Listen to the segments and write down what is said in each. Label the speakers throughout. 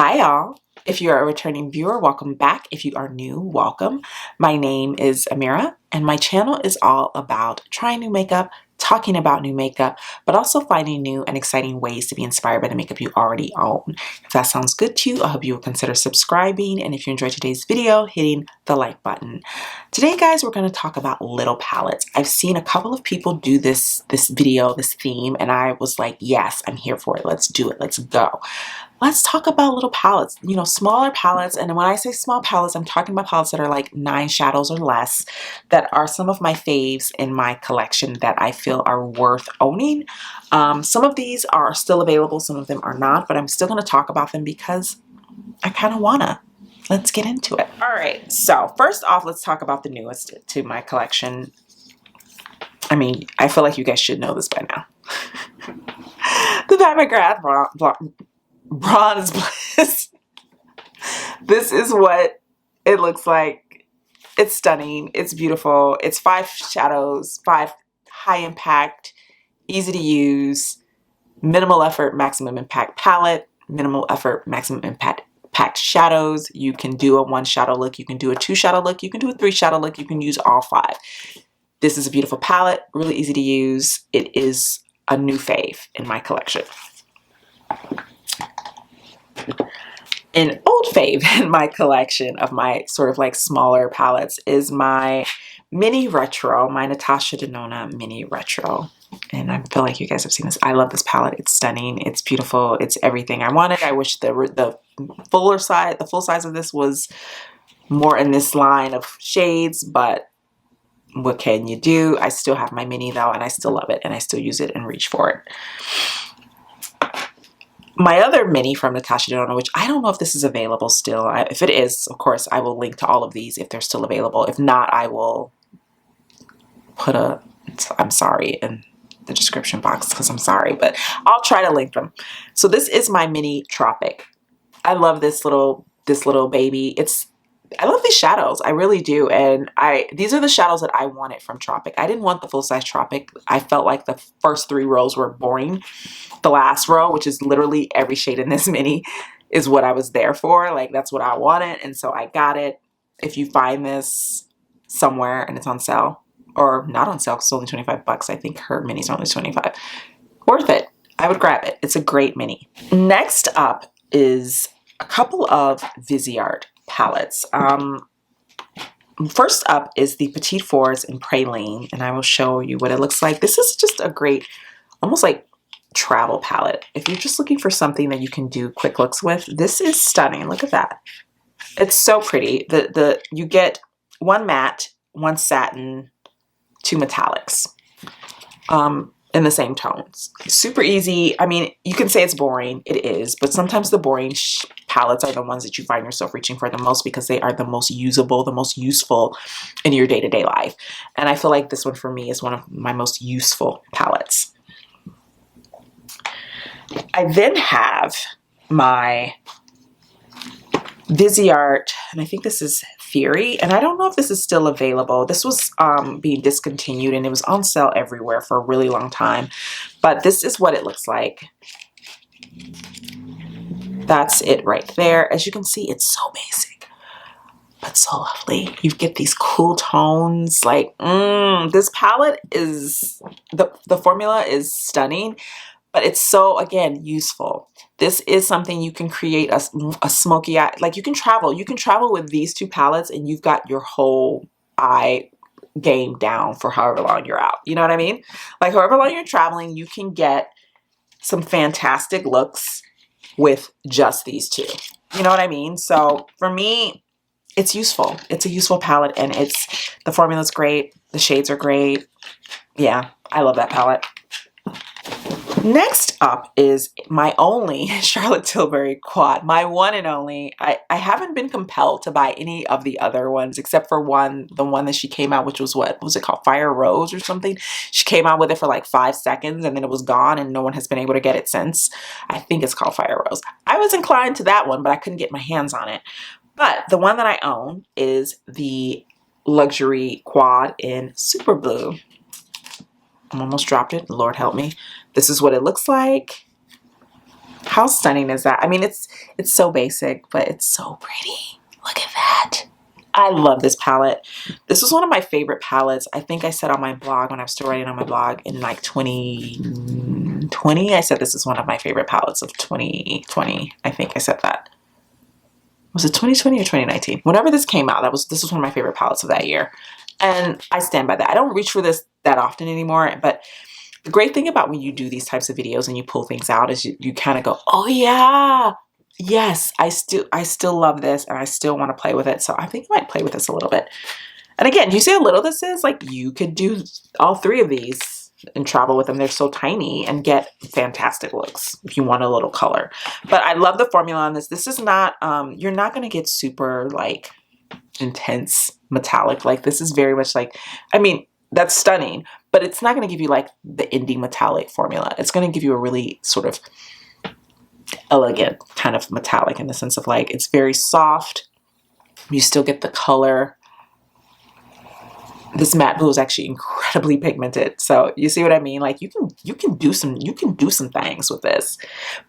Speaker 1: Hi, y'all. If you are a returning viewer, welcome back. If you are new, welcome. My name is Amira, and my channel is all about trying new makeup, talking about new makeup, but also finding new and exciting ways to be inspired by the makeup you already own. If that sounds good to you, I hope you will consider subscribing, and if you enjoyed today's video, hitting the like button. Today, guys, we're going to talk about little palettes. I've seen a couple of people do this video, this theme, and I was like, yes, I'm here for it. Let's do it. Let's go. Let's talk about little palettes, smaller palettes. And when I say small palettes, I'm talking about palettes that are like 9 shadows or less, that are some of my faves in my collection that I feel are worth owning. Some of these are still available, some of them are not, but I'm still going to talk about them because I kind of wanna. Let's get into it. All right, so first off, let's talk about the newest to my collection. I mean, I feel like you guys should know this by now. The McGrath Bronze Bliss. This is what it looks like. It's stunning. It's beautiful. It's 5 shadows, 5 high impact, easy to use, minimal effort, maximum impact palette, minimal effort, maximum impact shadows. You can do a 1 shadow look. You can do a 2 shadow look. You can do a 3 shadow look. You can use all 5. This is a beautiful palette, really easy to use. It is a new fave in my collection. An old fave in my collection of my sort of like smaller palettes is my mini retro, my Natasha Denona mini retro. And I feel like you guys have seen this. I love this palette. It's stunning. It's beautiful. It's everything I wanted. I wish the full size of this was more in this line of shades, but what can you do? I still have my mini though, and I still love it, and I still use it and reach for it. My other mini from Natasha Denona, which I don't know if this is available still. If it is, of course, I will link to all of these if they're still available. If not, I will put a I'm sorry in the description box because I'm sorry, but I'll try to link them. So this is my mini Tropic. I love this little baby. I love these shadows. I really do. And these are the shadows that I wanted from Tropic. I didn't want the full-size Tropic. I felt like the first 3 rows were boring. The last row, which is literally every shade in this mini, is what I was there for. Like, that's what I wanted. And so I got it. If you find this somewhere and it's on sale, or not on sale because it's only 25 bucks. I think her minis are only 25. Worth it. I would grab it. It's a great mini. Next up is a couple of Viseart palettes. First up is the Petite Fours in Praline, and I will show you what it looks like. This is just a great, almost like travel palette. If you're just looking for something that you can do quick looks with, this is stunning. Look at that. It's so pretty. You get 1 matte, 1 satin, 2 metallics in the same tones. Super easy. I mean, you can say it's boring. It is, but sometimes the boring palettes are the ones that you find yourself reaching for the most because they are the most usable, the most useful in your day-to-day life. And I feel like this one for me is one of my most useful palettes. I then have my Viseart, and I think this is Theory, and I don't know if this is still available. This was being discontinued, and it was on sale everywhere for a really long time. But this is what it looks like. That's it right there. As you can see, it's so basic, but so lovely. You get these cool tones. Like, this palette is, the formula is stunning. But it's so, again, useful. This is something you can create a smoky eye. Like, you can travel with these 2 palettes and you've got your whole eye game down for however long you're out. You know what I mean? Like, however long you're traveling, you can get some fantastic looks with just these 2. You know what I mean? So for me, it's useful. It's a useful palette, and the formula's great. The shades are great. Yeah, I love that palette. Next up is my only Charlotte Tilbury quad, my one and only. I haven't been compelled to buy any of the other ones except for the one that she came out, which was, what was it called? Fire Rose or something? She came out with it for like 5 seconds and then it was gone and no one has been able to get it since. I think it's called Fire Rose. I was inclined to that one, but I couldn't get my hands on it. But the one that I own is the luxury quad in Super Blue. I almost dropped it. Lord help me. This is what it looks like. How stunning is that? I mean, it's so basic, but it's so pretty. Look at that. I love this palette. This was one of my favorite palettes. I think I said on my blog, when I was still writing on my blog in like 2020, I said this is one of my favorite palettes of 2020. I think I said that. Was it 2020 or 2019? Whenever this came out, this was one of my favorite palettes of that year. And I stand by that. I don't reach for this that often anymore, but the great thing about when you do these types of videos and you pull things out is you kind of go, oh yeah, yes, I still love this and I still want to play with it. So I think I might play with this a little bit. And again, you see how little this is? Like you could do all 3 of these and travel with them. They're so tiny and get fantastic looks if you want a little color. But I love the formula on this. This is not, you're not going to get super like intense metallic. Like this is very much like, I mean, that's stunning, but it's not going to give you like the indie metallic formula. It's going to give you a really sort of elegant kind of metallic in the sense of like, it's very soft. You still get the color. This matte blue is actually incredibly pigmented. So you see what I mean? Like you can do some things with this,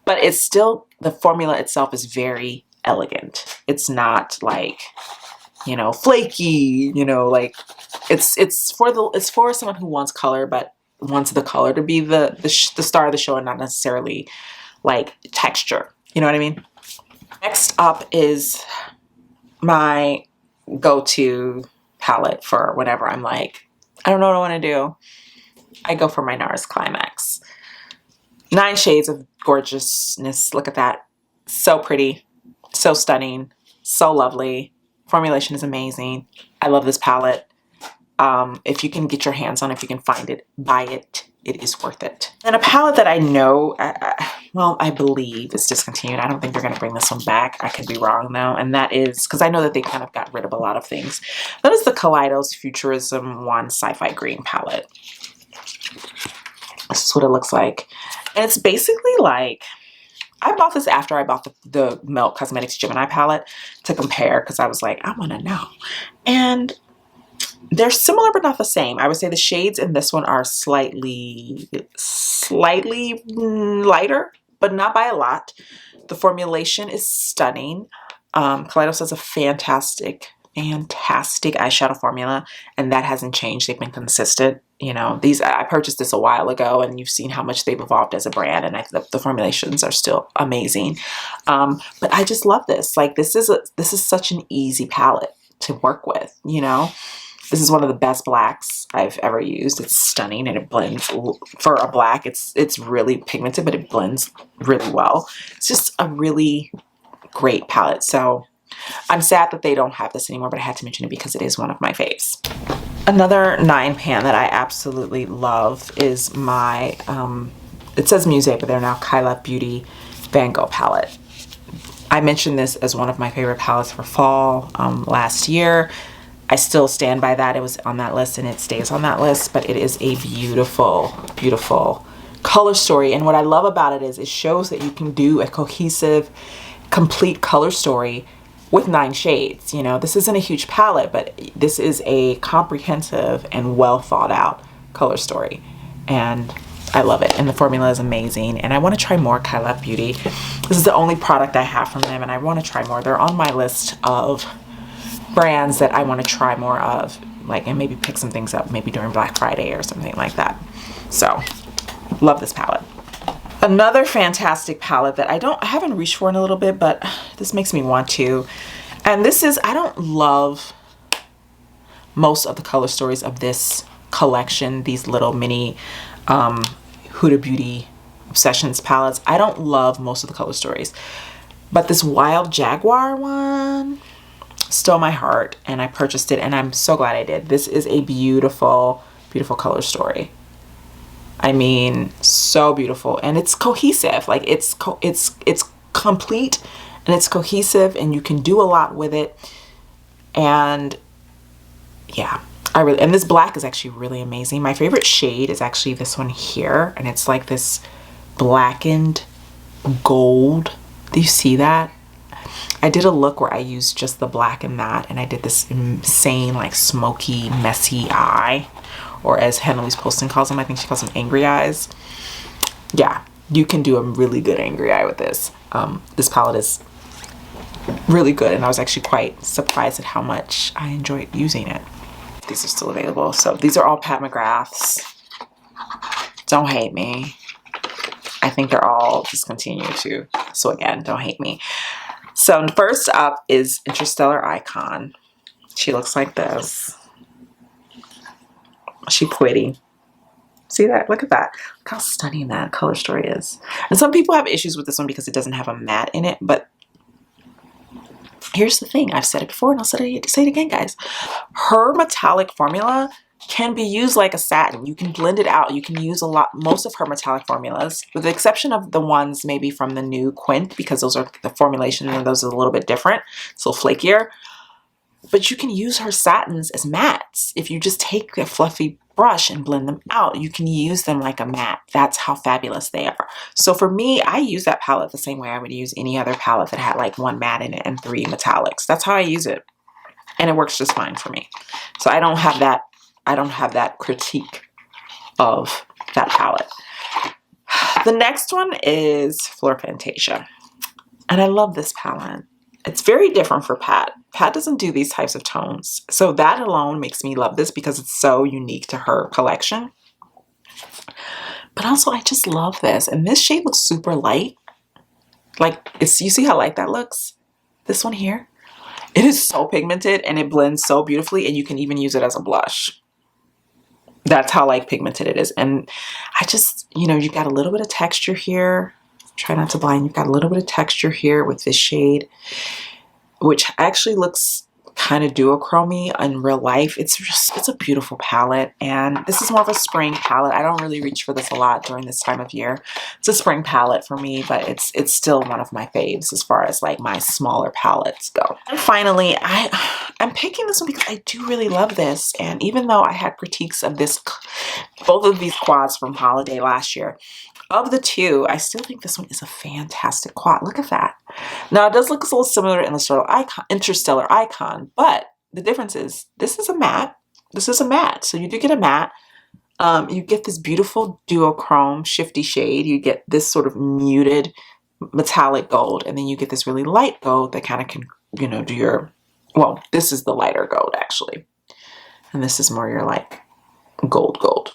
Speaker 1: but it's still, the formula itself is very elegant. It's not like, you know, flaky, you know, like it's for someone who wants color, but wants the color to be the star of the show and not necessarily like texture. You know what I mean? Next up is my go-to palette for whenever I'm like, I don't know what I want to do. I go for my NARS Climax. 9 shades of gorgeousness. Look at that. So pretty. So stunning. So lovely. Formulation is amazing. I love this palette. If you can get your hands on it, if you can find it, buy it. It is worth it. And a palette that I know, well, I believe is discontinued. I don't think they're going to bring this one back. I could be wrong though. And that is, because I know that they kind of got rid of a lot of things. That is the Kaleidos Futurism 1 Sci-Fi Green palette. This is what it looks like. And it's basically like, I bought this after I bought the Melt Cosmetics Gemini palette to compare because I was like, I want to know. And they're similar but not the same. I would say the shades in this one are slightly lighter, but not by a lot. The formulation is stunning. Kaleidos has a fantastic eyeshadow formula, and that hasn't changed. They've been consistent. You know, I purchased this a while ago, and you've seen how much they've evolved as a brand, and the formulations are still amazing. But I just love this. Like this is such an easy palette to work with. You know, this is one of the best blacks I've ever used. It's stunning and it blends for a black. It's really pigmented, but it blends really well. It's just a really great palette. So I'm sad that they don't have this anymore, but I had to mention it because it is one of my faves. Another 9 pan that I absolutely love is my, it says Musée, but they're now Kyla Beauty Van Gogh palette. I mentioned this as one of my favorite palettes for fall last year. I still stand by that. It was on that list and it stays on that list, but it is a beautiful, beautiful color story. And what I love about it is it shows that you can do a cohesive, complete color story with 9 shades. You know, this isn't a huge palette, but this is a comprehensive and well thought out color story. And I love it. And the formula is amazing. And I want to try more Kyla Beauty. This is the only product I have from them and I want to try more. They're on my list of brands that I want to try more of, like, and maybe pick some things up maybe during Black Friday or something like that. So love this palette. Another fantastic palette that I haven't reached for in a little bit, but this makes me want to. And this is, I don't love most of the color stories of this collection, these little mini Huda Beauty Obsessions palettes. I don't love most of the color stories, but this Wild Jaguar one stole my heart and I purchased it and I'm so glad I did. This is a beautiful, beautiful color story. I mean, so beautiful, and it's cohesive. Like it's complete and it's cohesive and you can do a lot with it. And yeah, and this black is actually really amazing. My favorite shade is actually this one here, and it's like this blackened gold. Do you see that? I did a look where I used just the black and that, and I did this insane, like, smoky, messy eye, or as Henley's Poston calls them, I think she calls them angry eyes. Yeah, You can do a really good angry eye with this. This palette is really good, and I was actually quite surprised at how much I enjoyed using it. These are still available. So these are all Pat McGraths. Don't hate me. I think they're all discontinued too. So again, don't hate me. So first up is Interstellar Icon. She looks like this. She pretty. See that? Look at that. Look how stunning that color story is. And some people have issues with this one because it doesn't have a matte in it, but here's the thing. I've said it before and I'll say it again, guys. Her metallic formula can be used like a satin. You can blend it out. You can use most of her metallic formulas, with the exception of the ones maybe from the new Quint, because those are the formulation and those are a little bit different, so flakier. But you can use her satins as mattes. If you just take a fluffy brush and blend them out, you can use them like a matte. That's how fabulous they are. So for me, I use that palette the same way I would use any other palette that had like 1 matte in it and 3 metallics. That's how I use it. And it works just fine for me. So I don't have that critique of that palette. The next one is Fleur Fantasia. And I love this palette. It's very different for Pat. Pat doesn't do these types of tones. So that alone makes me love this because it's so unique to her collection. But also I just love this. And this shade looks super light. Like, you see how light that looks? This one here. It is so pigmented and it blends so beautifully, and you can even use it as a blush. That's how like pigmented it is. And I just, you know, you got a little bit of texture here. Try not to blind. You've got a little bit of texture here with this shade, which actually looks kind of duochrome-y in real life. It's a beautiful palette, and this is more of a spring palette. I don't really reach for this a lot during this time of year. It's a spring palette for me, but it's still one of my faves as far as like my smaller palettes go. And finally, I'm picking this one because I do really love this, and even though I had critiques of both of these quads from holiday last year, of the two, I still think this one is a fantastic quad. Look at that. Now, it does look a little similar to Interstellar Icon, but the difference is this is a matte. This is a matte. So you do get a matte. You get this beautiful duochrome shifty shade. You get this sort of muted metallic gold, and then you get this really light gold that kind of can, you know, do your, well, this is the lighter gold actually. And this is more your like gold.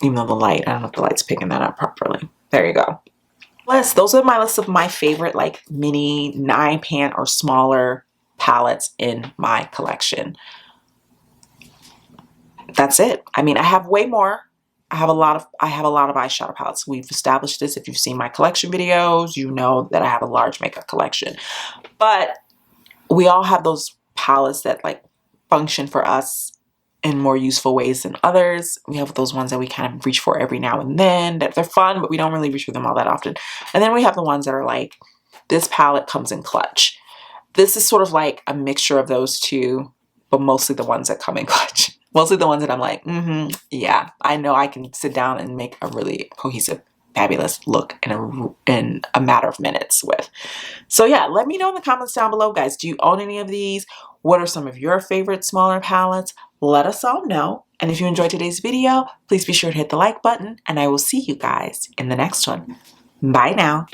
Speaker 1: Even though the light, I don't know if the light's picking that up properly. There you go. Those are my list of my favorite like mini 9-pan or smaller palettes in my collection. That's it. I mean, I have way more. I have a lot of eyeshadow palettes. We've established this. If you've seen my collection videos, you know that I have a large makeup collection. But we all have those palettes that like function for us in more useful ways than others. We have those ones that we kind of reach for every now and then, that they're fun, but we don't really reach for them all that often. And then we have the ones that are like, this palette comes in clutch. This is sort of like a mixture of those two, but mostly the ones that come in clutch. Mostly the ones that I'm like, yeah, I know I can sit down and make a really cohesive, fabulous look in a matter of minutes with. So yeah, let me know in the comments down below, guys. Do you own any of these? What are some of your favorite smaller palettes? Let us all know. And if you enjoyed today's video, please be sure to hit the like button, and I will see you guys in the next one. Bye now.